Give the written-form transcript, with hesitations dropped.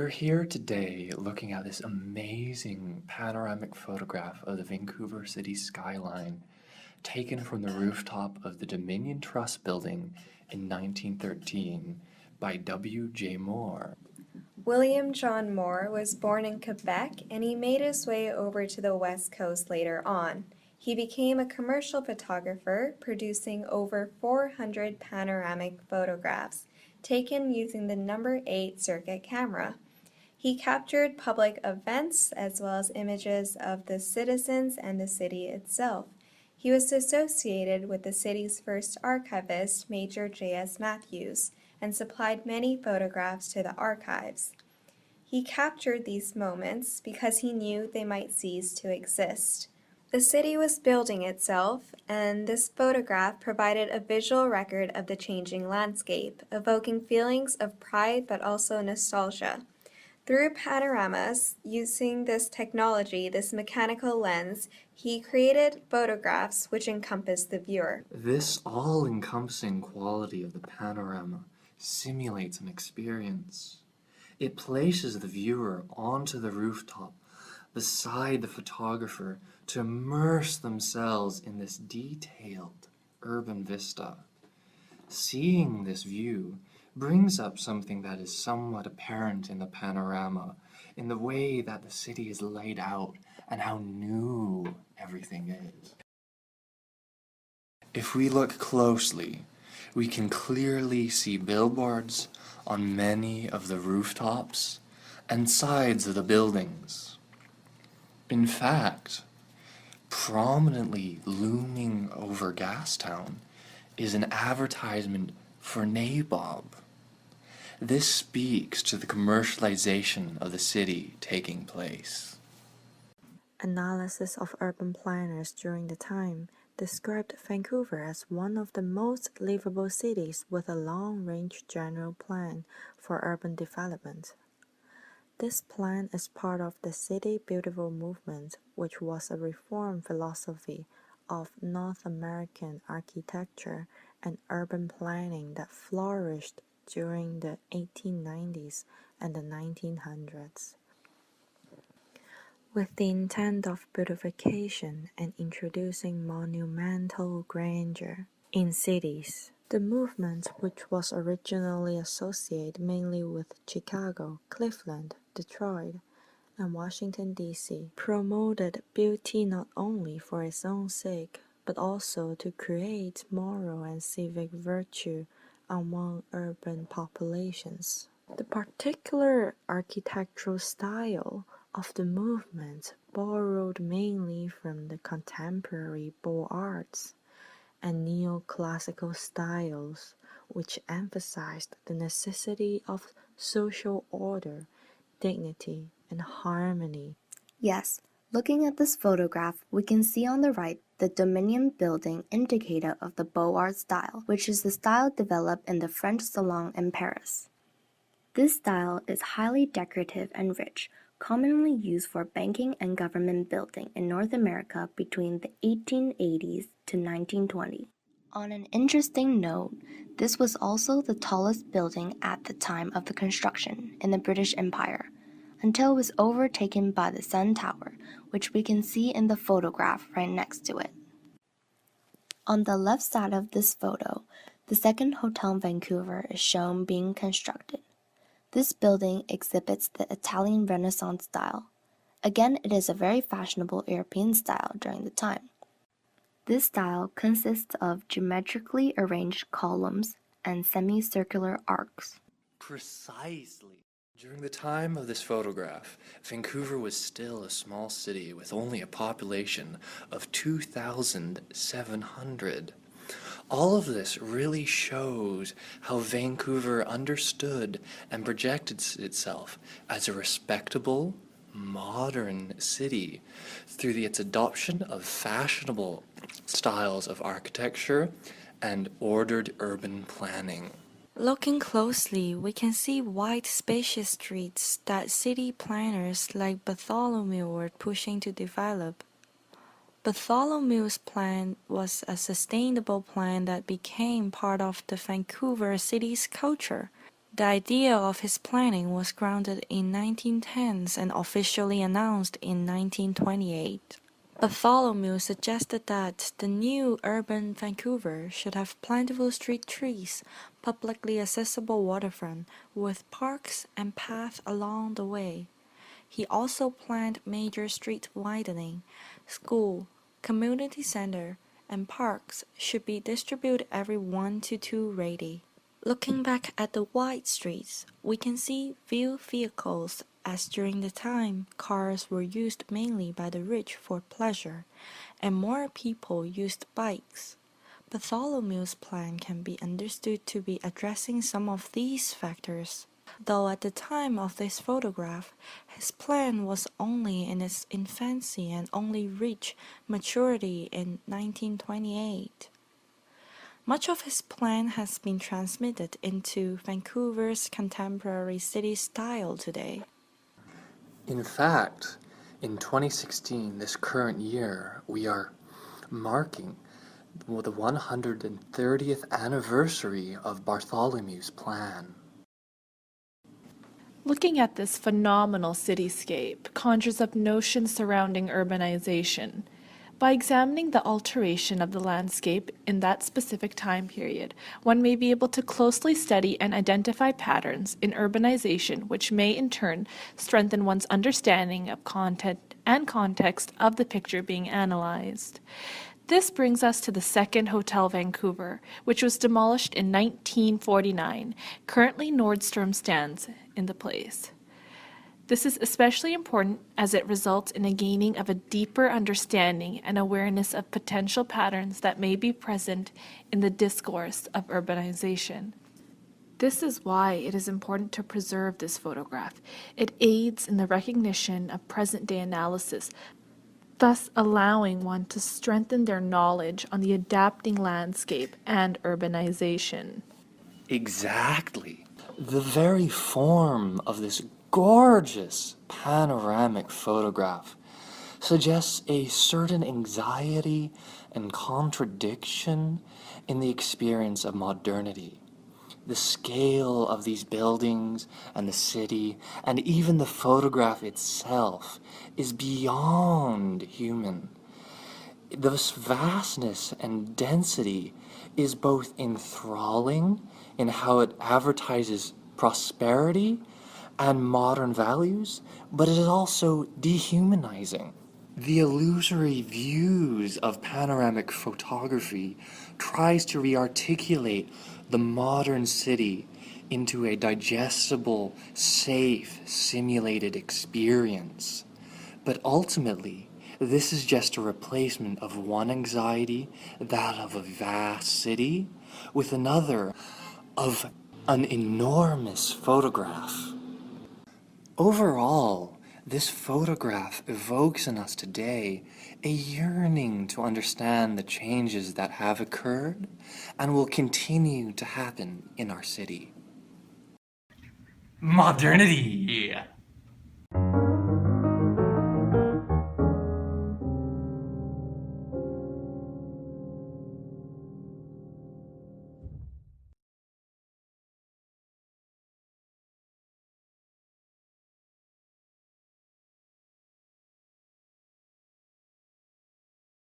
we're here today looking at this amazing panoramic photograph of the Vancouver city skyline taken from the rooftop of the Dominion Trust building in 1913 by W.J. Moore. William John Moore was born in Quebec and he made his way over to the West Coast later on. He became a commercial photographer, producing over 400 panoramic photographs, taken using the number 8 circuit camera. He captured public events as well as images of the citizens and the city itself. He was associated with the city's first archivist, Major J.S. Matthews, and supplied many photographs to the archives. He captured these moments because he knew they might cease to exist. The city was building itself, and this photograph provided a visual record of the changing landscape, evoking feelings of pride but also nostalgia. Through panoramas, using this technology, this mechanical lens, he created photographs which encompass the viewer. This all-encompassing quality of the panorama simulates an experience. It places the viewer onto the rooftop beside the photographer to immerse themselves in this detailed urban vista. Seeing this view brings up something that is somewhat apparent in the panorama, in the way that the city is laid out and how new everything is. If we look closely, we can clearly see billboards on many of the rooftops and sides of the buildings. In fact, prominently looming over Gastown is an advertisement for Nabob. This speaks to the commercialization of the city taking place. Analysis of urban planners during the time described Vancouver as one of the most livable cities with a long-range general plan for urban development. This plan is part of the City Beautiful movement, which was a reform philosophy of North American architecture and urban planning that flourished during the 1890s and the 1900s. With the intent of beautification and introducing monumental grandeur in cities, the movement, which was originally associated mainly with Chicago, Cleveland, Detroit, and Washington, D.C., promoted beauty not only for its own sake, but also to create moral and civic virtue among urban populations. The particular architectural style of the movement borrowed mainly from the contemporary Beaux Arts and neoclassical styles, which emphasized the necessity of social order, dignity, and harmony. Yes, looking at this photograph, we can see on the right the Dominion building indicator of the Beaux Arts style, which is the style developed in the French Salon in Paris. This style is highly decorative and rich, commonly used for banking and government building in North America between the 1880s to 1920. On an interesting note, this was also the tallest building at the time of the construction in the British Empire, until it was overtaken by the Sun Tower, which we can see in the photograph right next to it. On the left side of this photo, the second hotel in Vancouver is shown being constructed. This building exhibits the Italian Renaissance style. Again, it is a very fashionable European style during the time. This style consists of geometrically arranged columns and semicircular arcs. Precisely. During the time of this photograph, Vancouver was still a small city with only a population of 2,700. All of this really shows how Vancouver understood and projected itself as a respectable, modern city through its adoption of fashionable styles of architecture and ordered urban planning. Looking closely, we can see wide, spacious streets that city planners like Bartholomew were pushing to develop. Bartholomew's plan was a sustainable plan that became part of the Vancouver city's culture. The idea of his planning was grounded in 1910s and officially announced in 1928. Bartholomew suggested that the new urban Vancouver should have plentiful street trees, publicly accessible waterfront, with parks and paths along the way. He also planned major street widening, school, community center, and parks should be distributed every 1 to 2 radi. Looking back at the wide streets, we can see few vehicles as during the time cars were used mainly by the rich for pleasure, and more people used bikes. Bartholomew's plan can be understood to be addressing some of these factors, though at the time of this photograph, his plan was only in its infancy and only reached maturity in 1928. Much of his plan has been transmitted into Vancouver's contemporary city style today. In fact, in 2016, this current year, we are marking the 130th anniversary of Bartholomew's plan. Looking at this phenomenal cityscape conjures up notions surrounding urbanization. By examining the alteration of the landscape in that specific time period, one may be able to closely study and identify patterns in urbanization which may in turn strengthen one's understanding of content and context of the picture being analyzed. This brings us to the second Hotel Vancouver, which was demolished in 1949. Currently, Nordstrom stands in the place. This is especially important as it results in a gaining of a deeper understanding and awareness of potential patterns that may be present in the discourse of urbanization. This is why it is important to preserve this photograph. It aids in the recognition of present-day analysis, thus allowing one to strengthen their knowledge on the adapting landscape and urbanization. Exactly. The very form of this gorgeous panoramic photograph suggests a certain anxiety and contradiction in the experience of modernity. The scale of these buildings and the city and even the photograph itself is beyond human. This vastness and density is both enthralling in how it advertises prosperity and modern values, but it is also dehumanizing. The illusory views of panoramic photography tries to rearticulate the modern city into a digestible, safe, simulated experience. But ultimately, this is just a replacement of one anxiety, that of a vast city, with another of an enormous photograph. Overall, this photograph evokes in us today a yearning to understand the changes that have occurred and will continue to happen in our city. Modernity!